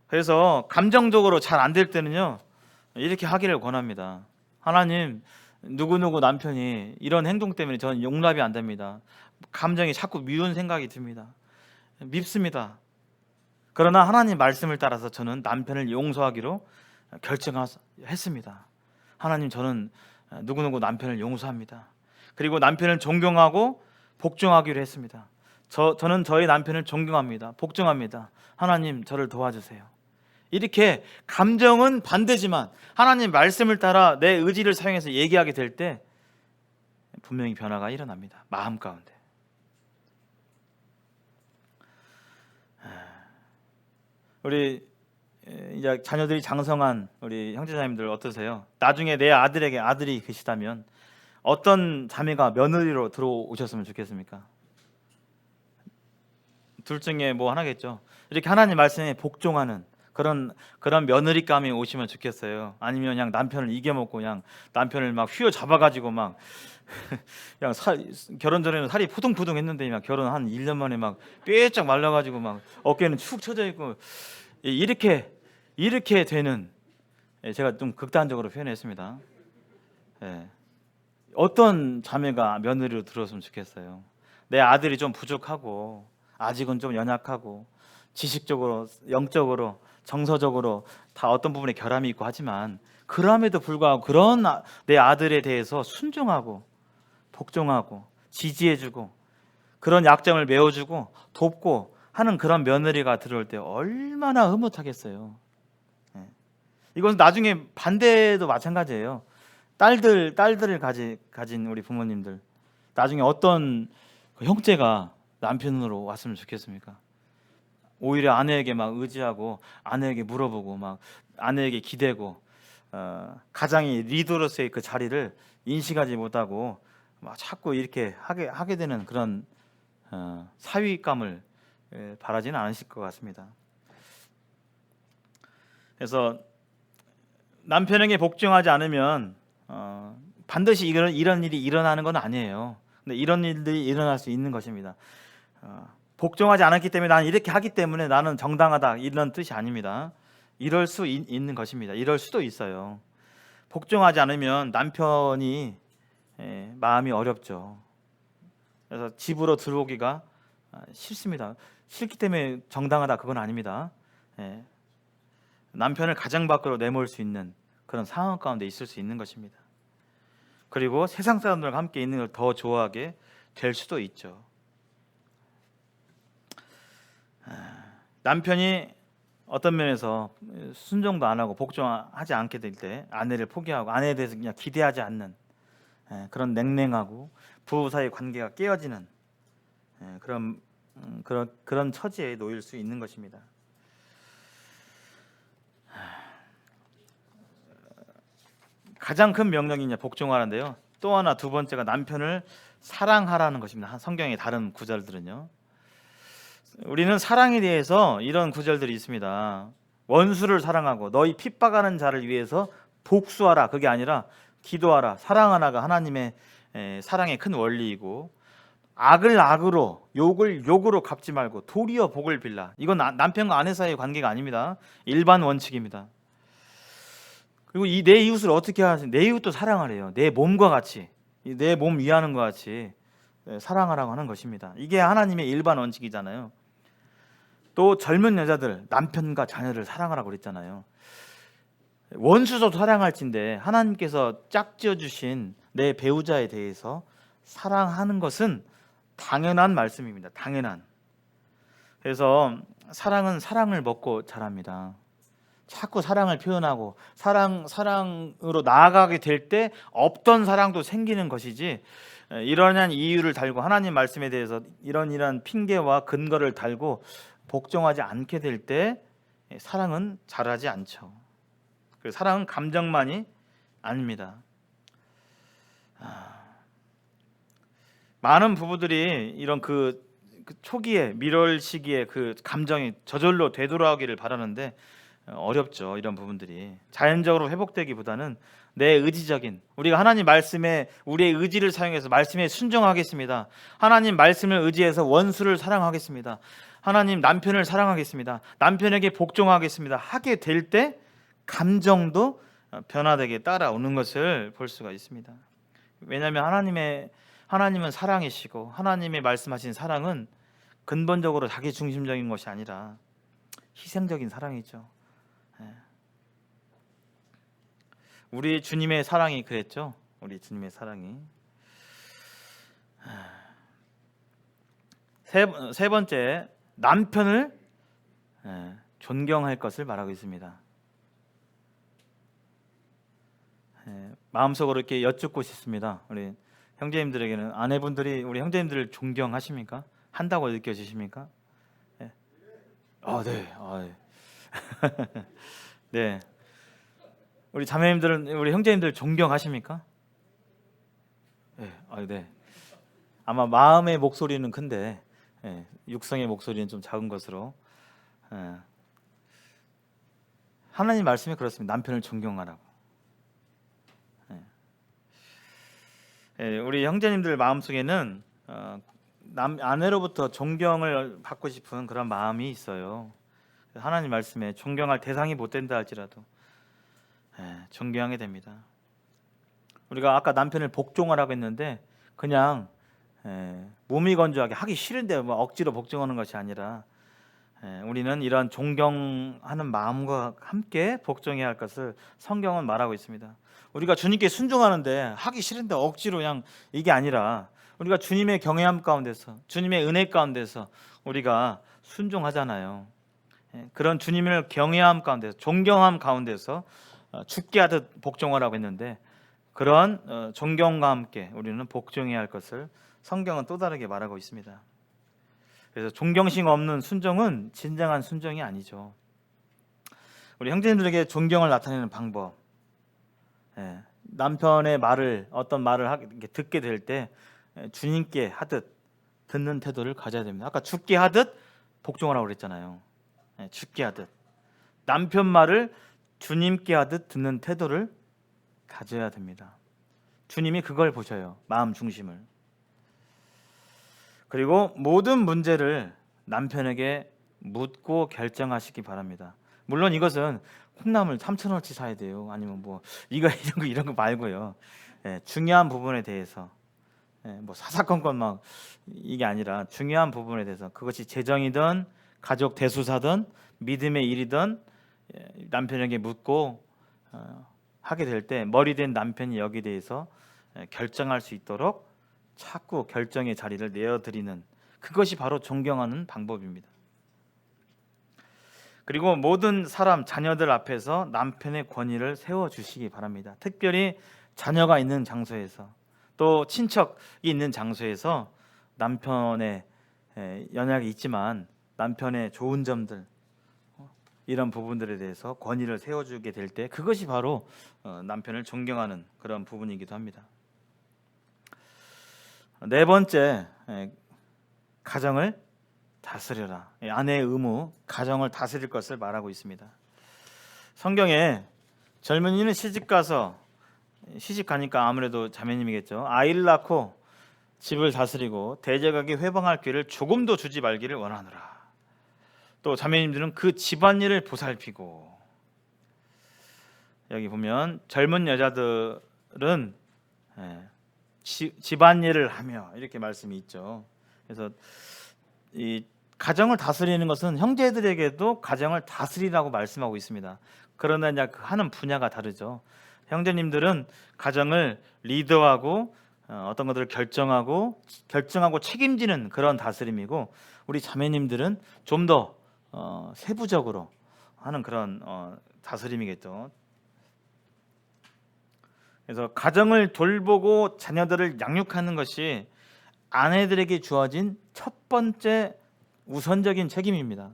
그래서 감정적으로 잘 안 될 때는요 이렇게 하기를 권합니다. 하나님 누구누구 남편이 이런 행동 때문에 저는 용납이 안 됩니다. 감정이 자꾸 미운 생각이 듭니다. 밉습니다. 그러나 하나님 말씀을 따라서 저는 남편을 용서하기로 결정했습니다. 하나님 저는 누구누구 남편을 용서합니다. 그리고 남편을 존경하고 복종하기로 했습니다. 저는 저희 남편을 존경합니다. 복종합니다. 하나님 저를 도와주세요. 이렇게 감정은 반대지만 하나님 말씀을 따라 내 의지를 사용해서 얘기하게 될 때 분명히 변화가 일어납니다. 마음 가운데. 우리 이제 자녀들이 장성한 우리 형제자매들 어떠세요? 나중에 내 아들에게 아들이 계시다면 어떤 자매가 며느리로 들어오셨으면 좋겠습니까? 둘 중에 뭐 하나겠죠. 이렇게 하나님 말씀에 복종하는 그런 며느리감이 오시면 좋겠어요. 아니면 그냥 남편을 이겨먹고 그냥 남편을 막 휘어 잡아가지고 막 그냥 결혼 전에는 살이 푸둥푸둥했는데 막 결혼 한 1년 만에 막 삐쩍 말라가지고 막 어깨는 축 처져 있고 이렇게 되는, 제가 좀 극단적으로 표현했습니다. 예. 어떤 자매가 며느리로 들어왔으면 좋겠어요. 내 아들이 좀 부족하고 아직은 좀 연약하고 지식적으로, 영적으로, 정서적으로 다 어떤 부분에 결함이 있고 하지만 그럼에도 불구하고 그런 내 아들에 대해서 순종하고 복종하고 지지해주고 그런 약점을 메워주고 돕고 하는 그런 며느리가 들어올 때 얼마나 흐뭇하겠어요. 예. 이것은 나중에 반대도 마찬가지예요. 딸들을 가진 우리 부모님들, 나중에 어떤 그 형제가 남편으로 왔으면 좋겠습니까? 오히려 아내에게 막 의지하고 아내에게 물어보고 막 아내에게 기대고, 가장이 리더로서의 그 자리를 인식하지 못하고 막 자꾸 이렇게 하게 되는 그런 사위감을 바라지는 않으실 것 같습니다. 그래서 남편에게 복종하지 않으면 반드시 이런 일이 일어나는 건 아니에요. 근데 이런 일들이 일어날 수 있는 것입니다. 복종하지 않았기 때문에 나는 이렇게 하기 때문에 나는 정당하다, 이런 뜻이 아닙니다. 이럴 수 있는 것입니다. 이럴 수도 있어요. 복종하지 않으면 남편이 마음이 어렵죠. 그래서 집으로 들어오기가 싫습니다. 싫기 때문에 정당하다, 그건 아닙니다. 남편을 가정 밖으로 내몰 수 있는 그런 상황 가운데 있을 수 있는 것입니다. 그리고 세상 사람들과 함께 있는 걸 더 좋아하게 될 수도 있죠. 남편이 어떤 면에서 순종도 안 하고 복종하지 않게 될 때 아내를 포기하고 아내에 대해서 그냥 기대하지 않는 그런 냉랭하고 부부 사이 관계가 깨어지는 그런 처지에 놓일 수 있는 것입니다. 가장 큰 명령이 복종하는데요. 또 하나, 두 번째가 남편을 사랑하라는 것입니다. 성경의 다른 구절들은요. 우리는 사랑에 대해서 이런 구절들이 있습니다. 원수를 사랑하고 너희 핍박하는 자를 위해서 복수하라. 그게 아니라 기도하라. 사랑하라가 하나님의 사랑의 큰 원리이고, 악을 악으로, 욕을 욕으로 갚지 말고 도리어 복을 빌라. 이건 남편과 아내 사이의 관계가 아닙니다. 일반 원칙입니다. 그리고 내 이웃을 어떻게 하지? 내 이웃도 사랑하래요. 내 몸과 같이, 내 몸 위하는 것 같이 사랑하라고 하는 것입니다. 이게 하나님의 일반 원칙이잖아요. 또 젊은 여자들, 남편과 자녀를 사랑하라고 그랬잖아요. 원수도 사랑할진데 하나님께서 짝지어 주신 내 배우자에 대해서 사랑하는 것은 당연한 말씀입니다. 당연한. 그래서 사랑은 사랑을 먹고 자랍니다. 자꾸 사랑을 표현하고 사랑으로 나아가게 될 때 없던 사랑도 생기는 것이지, 이러한 이유를 달고 하나님 말씀에 대해서 이런 핑계와 근거를 달고 복종하지 않게 될 때 사랑은 자라지 않죠. 사랑은 감정만이 아닙니다. 많은 부부들이 이런 그 초기에 밀월 시기에 그 감정이 저절로 되돌아오기를 바라는데 어렵죠. 이런 부분들이 자연적으로 회복되기보다는 내 의지적인, 우리가 하나님 말씀에 우리의 의지를 사용해서 말씀에 순종하겠습니다. 하나님 말씀을 의지해서 원수를 사랑하겠습니다. 하나님 남편을 사랑하겠습니다. 남편에게 복종하겠습니다. 하게 될 때 감정도 변화되게 따라오는 것을 볼 수가 있습니다. 왜냐하면 하나님은 사랑이시고 하나님의 말씀하신 사랑은 근본적으로 자기 중심적인 것이 아니라 희생적인 사랑이죠. 우리 주님의 사랑이 그랬죠. 우리 주님의 사랑이. 세 번째, 남편을 존경할 것을 말하고 있습니다. 마음속으로 이렇게 여쭙고 싶습니다. 우리 형제님들에게는 아내분들이 우리 형제님들을 존경하십니까? 한다고 느껴지십니까? 네. 네. 네. 우리 자매님들은 우리 형제님들 존경하십니까? 네. 네. 아마 마음의 목소리는 큰데 육성의 목소리는 좀 작은 것으로. 하나님 말씀이 그렇습니다. 남편을 존경하라고. 우리 형제님들 마음속에는 아내로부터 존경을 받고 싶은 그런 마음이 있어요. 하나님 말씀에 존경할 대상이 못 된다 할지라도 존경하게 됩니다. 우리가 아까 남편을 복종하라고 했는데 그냥 몸이 건조하게 하기 싫은데 뭐 억지로 복종하는 것이 아니라 우리는 이런 존경하는 마음과 함께 복종해야 할 것을 성경은 말하고 있습니다. 우리가 주님께 순종하는데 하기 싫은데 억지로 그냥 이게 아니라 우리가 주님의 경외함 가운데서 주님의 은혜 가운데서 우리가 순종하잖아요. 그런 주님을 경외함 가운데서 존경함 가운데서 죽게 하듯 복종하라고 했는데 그런 존경과 함께 우리는 복종해야 할 것을 성경은 또 다르게 말하고 있습니다. 그래서 존경심 없는 순종은 진정한 순종이 아니죠. 우리 형제님들에게 존경을 나타내는 방법, 남편의 말을 어떤 말을 듣게 될 때 주님께 하듯 듣는 태도를 가져야 됩니다. 아까 죽게 하듯 복종하라고 그랬잖아요. 죽게 하듯 남편 말을 주님께 하듯 듣는 태도를 가져야 됩니다. 주님이 그걸 보셔요. 마음 중심을. 그리고 모든 문제를 남편에게 묻고 결정하시기 바랍니다. 물론 이것은 콩나물 3,000원어치 사야 돼요. 아니면 뭐 이거 이런 거 말고요. 중요한 부분에 대해서 뭐 사사건건 막 이게 아니라 중요한 부분에 대해서 그것이 재정이든 가족 대수사든 믿음의 일이든 남편에게 묻고 하게 될 때 머리 된 남편이 여기에 대해서 결정할 수 있도록 자꾸 결정의 자리를 내어드리는 그것이 바로 존경하는 방법입니다. 그리고 모든 사람, 자녀들 앞에서 남편의 권위를 세워주시기 바랍니다. 특별히 자녀가 있는 장소에서 또 친척이 있는 장소에서 남편의 연약이 있지만 남편의 좋은 점들 이런 부분들에 대해서 권위를 세워주게 될 때 그것이 바로 남편을 존경하는 그런 부분이기도 합니다. 네 번째, 가정을 다스려라. 아내의 의무, 가정을 다스릴 것을 말하고 있습니다. 성경에 젊은이는 시집 가니까 아무래도 자매님이겠죠. 아이를 낳고 집을 다스리고 대적에게 회방할 기회를 조금도 주지 말기를 원하노라. 또 자매님들은 그 집안일을 보살피고, 여기 보면 젊은 여자들은 집안일을 하며 이렇게 말씀이 있죠. 그래서 이 가정을 다스리는 것은 형제들에게도 가정을 다스리라고 말씀하고 있습니다. 그러나 이제 하는 분야가 다르죠. 형제님들은 가정을 리더하고 어떤 것들을 결정하고 책임지는 그런 다스림이고, 우리 자매님들은 좀 더 세부적으로 하는 그런 다스림이겠죠. 그래서 가정을 돌보고 자녀들을 양육하는 것이 아내들에게 주어진 첫 번째 우선적인 책임입니다.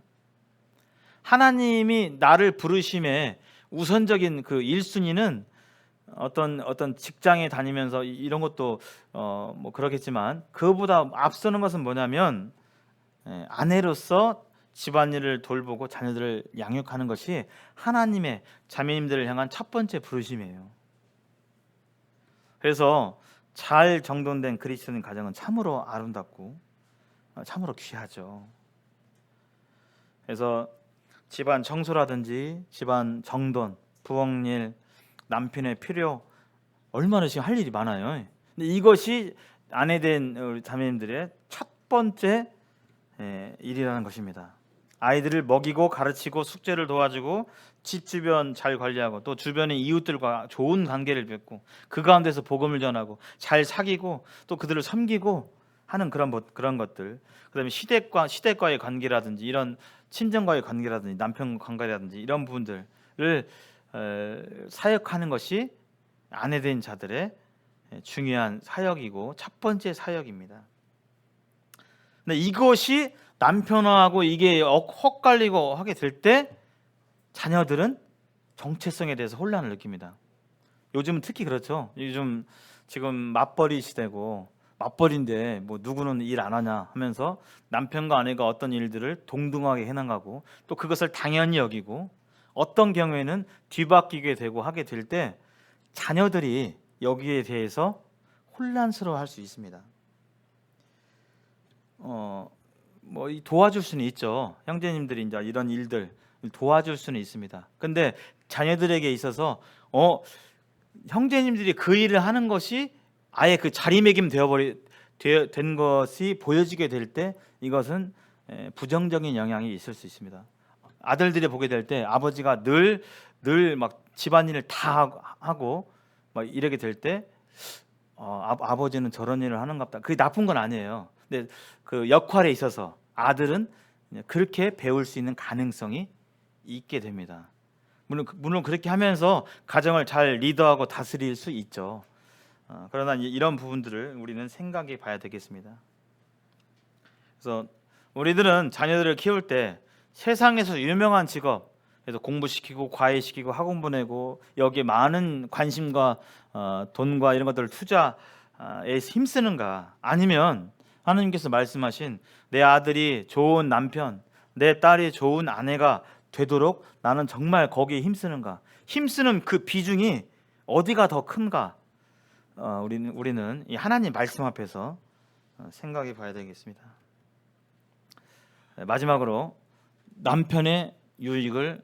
하나님이 나를 부르심에 우선적인 그 1순위는 어떤 직장에 다니면서 이런 것도 뭐 그렇겠지만 그보다 앞서는 것은 뭐냐면 아내로서 집안일을 돌보고 자녀들을 양육하는 것이 하나님의 자매님들을 향한 첫 번째 부르심이에요. 그래서 잘 정돈된 그리스도인 가정은 참으로 아름답고 참으로 귀하죠. 그래서 집안 청소라든지 집안 정돈, 부엌일, 남편의 필요 얼마나 지금 할 일이 많아요. 근데 이것이 아내 된 우리 자매님들의 첫 번째 일이라는 것입니다. 아이들을 먹이고 가르치고 숙제를 도와주고 집 주변 잘 관리하고 또 주변의 이웃들과 좋은 관계를 맺고 그 가운데서 복음을 전하고 잘 사귀고 또 그들을 섬기고 하는 그런 것들, 그다음에 시댁과의 관계라든지 이런 친정과의 관계라든지 남편 관계라든지 이런 부분들을 사역하는 것이 아내 된 자들의 중요한 사역이고 첫 번째 사역입니다. 근데 이것이 남편하고 이게 헛갈리고 하게 될 때 자녀들은 정체성에 대해서 혼란을 느낍니다. 요즘은 특히 그렇죠. 요즘 지금 맞벌이 시대고 맞벌인데 뭐 누구는 일 안 하냐 하면서 남편과 아내가 어떤 일들을 동등하게 해나가고 또 그것을 당연히 여기고 어떤 경우에는 뒤바뀌게 되고 하게 될 때 자녀들이 여기에 대해서 혼란스러워할 수 있습니다. 도와줄 수는 있죠. 형제님들이 이제 이런 일들 도와줄 수는 있습니다. 근데 자녀들에게 있어서 형제님들이 그 일을 하는 것이 아예 그 자리매김 된 것이 보여지게 될 때 이것은 부정적인 영향이 있을 수 있습니다. 아들들이 보게 될 때 아버지가 늘 막 집안일을 다 하고 막 이렇게 될 때 아버지는 저런 일을 하는가 보다. 그게 나쁜 건 아니에요. 근데 그 역할에 있어서 아들은 그렇게 배울 수 있는 가능성이 있게 됩니다. 물론 그렇게 하면서 가정을 잘 리더하고 다스릴 수 있죠. 그러나 이런 부분들을 우리는 생각해 봐야 되겠습니다. 그래서 우리들은 자녀들을 키울 때 세상에서 유명한 직업, 그래서 공부시키고 과외시키고 학원 보내고 여기에 많은 관심과 돈과 이런 것들을 투자에 힘쓰는가, 아니면 하나님께서 말씀하신 내 아들이 좋은 남편, 내 딸이 좋은 아내가 되도록 나는 정말 거기에 힘쓰는가, 힘쓰는 그 비중이 어디가 더 큰가, 우리는 이 하나님 말씀 앞에서 생각해 봐야 되겠습니다. 마지막으로 남편의 유익을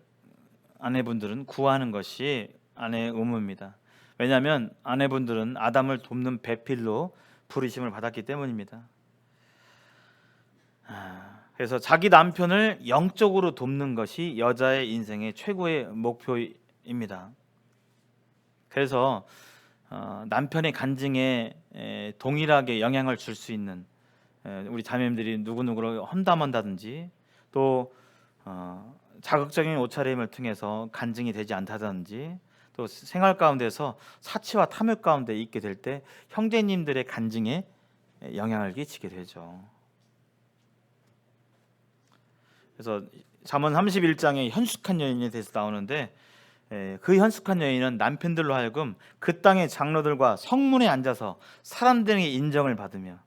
아내분들은 구하는 것이 아내의 의무입니다. 왜냐하면 아내분들은 아담을 돕는 배필로 부르심을 받았기 때문입니다. 그래서 자기 남편을 영적으로 돕는 것이 여자의 인생의 최고의 목표입니다. 그래서 남편의 간증에 동일하게 영향을 줄 수 있는 우리 자매님들이 누구누구를 험담한다든지, 또 자극적인 옷차림을 통해서 간증이 되지 않다든지, 또 생활 가운데서 사치와 탐욕 가운데 있게 될 때 형제님들의 간증에 영향을 끼치게 되죠. 그래서 잠언 31장에 현숙한 여인에 대해서 나오는데, 그 현숙한 여인은 남편들로 하여금 그 땅의 장로들과 성문에 앉아서 사람들에게 인정을 받으며,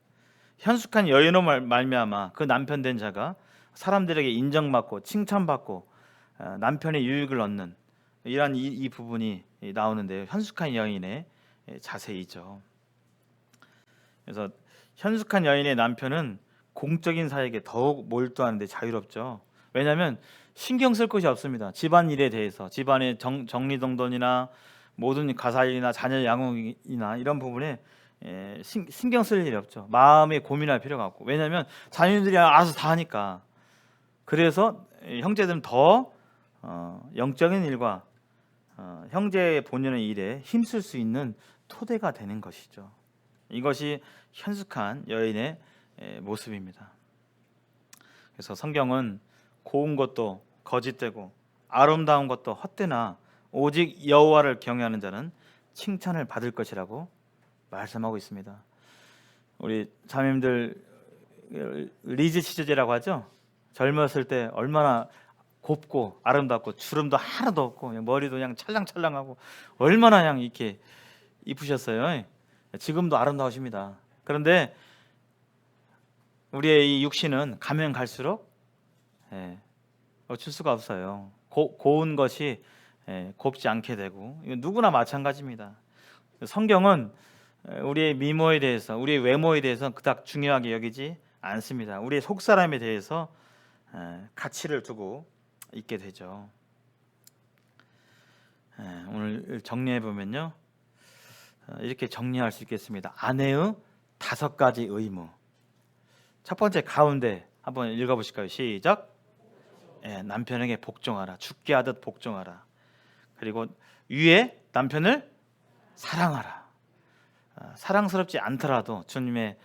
현숙한 여인으로 말미암아 그 남편 된 자가 사람들에게 인정받고 칭찬받고 남편의 유익을 얻는 이러한 이 부분이 나오는데요. 현숙한 여인의 자세이죠. 그래서 현숙한 여인의 남편은 공적인 사역에 더욱 몰두하는데 자유롭죠. 왜냐하면 신경 쓸 것이 없습니다. 집안일에 대해서, 집안의 정리정돈이나 모든 가사일이나 자녀 양육이나 이런 부분에 신경 쓸 일이 없죠. 마음에 고민할 필요가 없고, 왜냐하면 자녀들이 알아서 다 하니까. 그래서 형제들은 더 영적인 일과 형제의 본연의 일에 힘쓸 수 있는 토대가 되는 것이죠. 이것이 현숙한 여인의 모습입니다. 그래서 성경은 고운 것도 거짓되고 아름다운 것도 헛되나 오직 여호와를 경외하는 자는 칭찬을 받을 것이라고 말씀하고 있습니다. 우리 자매님들 리즈 치즈제라고 하죠. 젊었을 때 얼마나 곱고 아름답고 주름도 하나도 없고 머리도 그냥 찰랑찰랑하고 얼마나 그냥 이렇게 이쁘셨어요. 지금도 아름다우십니다. 그런데 우리의 이 육신은 가면 갈수록 어쩔 수가 없어요. 고운 것이 곱지 않게 되고, 이건 누구나 마찬가지입니다. 성경은 우리의 미모에 대해서, 우리의 외모에 대해서 그닥 중요하게 여기지 않습니다. 우리의 속사람에 대해서 가치를 두고 있게 되죠. 오늘 정리해 보면요, 이렇게 정리할 수 있겠습니다. 아내의 5가지 의무. 첫 번째, 가운데 한번 읽어보실까요? 시작. 남편에게 복종하라. 죽게 하듯 복종하라. 그리고 위에 남편을 사랑하라. 사랑스럽지 않더라도 주님의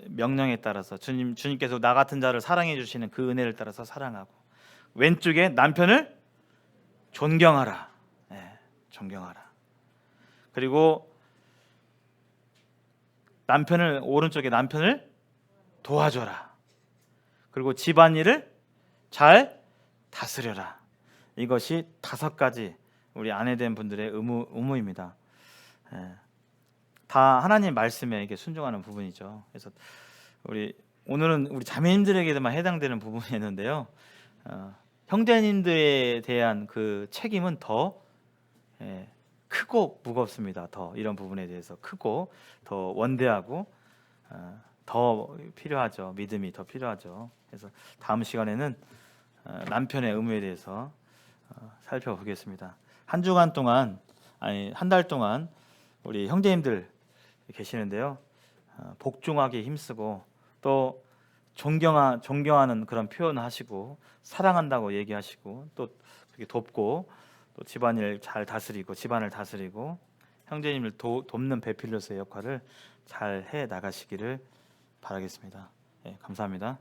명령에 따라서 주님께서 나 같은 자를 사랑해 주시는 그 은혜를 따라서 사랑하고, 왼쪽에 남편을 존경하라. 존경하라. 그리고 오른쪽에 남편을 도와줘라. 그리고 집안일을 잘 다스려라. 이것이 5가지 우리 아내된 분들의 의무입니다. 다 하나님 말씀에 이게 순종하는 부분이죠. 그래서 오늘은 우리 자매님들에게만 해당되는 부분이었는데요. 형제님들에 대한 그 책임은 더 크고 무겁습니다. 더 이런 부분에 대해서 크고 더 원대하고 더 필요하죠. 믿음이 더 필요하죠. 그래서 다음 시간에는 남편의 의무에 대해서 살펴보겠습니다. 한 주간 동안, 아니 한 달 동안 우리 형제님들 계시는데요. 복종하기 힘쓰고 또 존경하는 그런 표현하시고 사랑한다고 얘기하시고 또 그렇게 돕고 또 집안을 잘 다스리고 집안을 다스리고 형제님을 돕는 배필로서의 역할을 잘 해 나가시기를 바라겠습니다. 감사합니다.